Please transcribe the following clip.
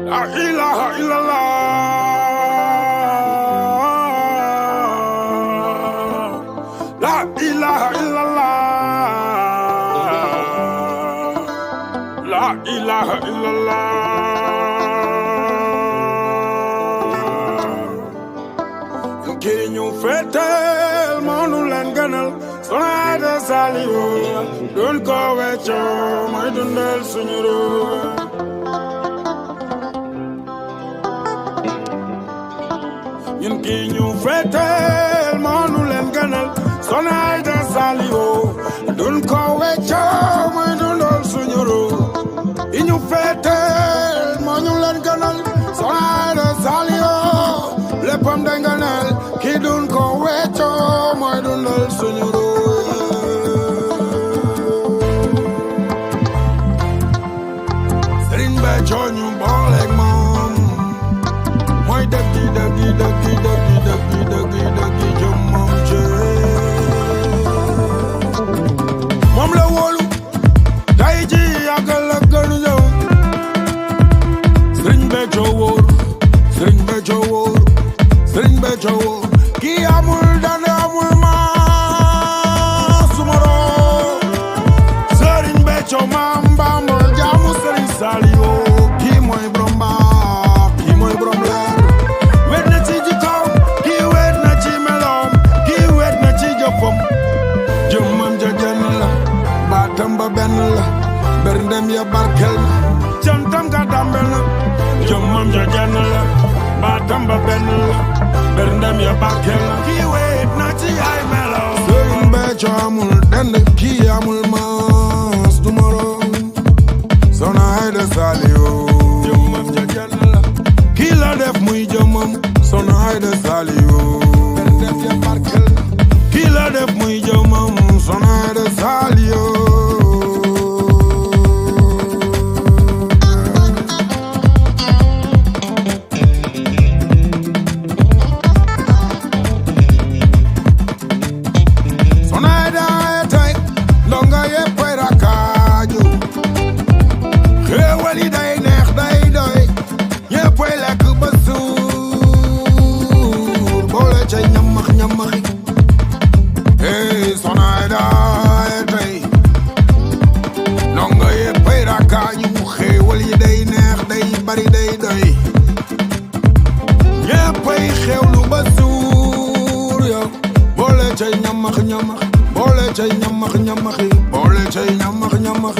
La ilaha illallah. La ilaha illallah. La ilaha illallah. Kii ñu fetel mënu leen gënal Sonaay de Saliou duñ ko weccoo mooy dundal suñu réew. ñun kii ñu fetel mënu leen gënal Sonaay de Saliou duñ ko weccoo mooy dundal suñu réew. i ñu fetel mënu leen gënal Sonaay de Saliou léppam de ngënal kii duñ ko weccoo mooy dundal suñu réew. Serigne Béthio ñu booleeg moom mooy dëggi jëm moom moom la wóolu tey ji yàggal la gënu ñëw. Serigne Béthio wóor Serigne Béthio wóor Serigne Béthio wóor kii amul dande amul maas moro. Serigne Béthio maam Bamba jaamu Serigne Saliou kii mooy borom baax kii mooy borom leer. wet na ci jikkoom kii wet na ci meloom kii wet na ci jëfam. jëmmam ja jenn la baatam ba benn la berndem ya barkel na cantam ga dambel na. jëmmam ja jenn la baatam ba benn la berndem ya barkel na kii wet na ci ay meloom. Serigne Béthio amul dend kii amul maas du moroom. Sonaay de Saliou jëmmam ja jenn la kii la def muy jëmmam. Sonaay de Saliou berndem ya barkel na kii la def muy jëmmam. Sonaay de Saliou. Sonaay daay tey ndongo yëpp ay rakkaaju. xéewal yi day neex day doy ñëpp ay lekk ba suur boole ca ñamaxi. Sonaay daay tey ndongo yëpp ay rakkaaju. xéewal yi day neex day bari day doy ñëpp ay xéewlu ba suur yow boole ca ñamax boole ca ñamaxi boole ca ñamax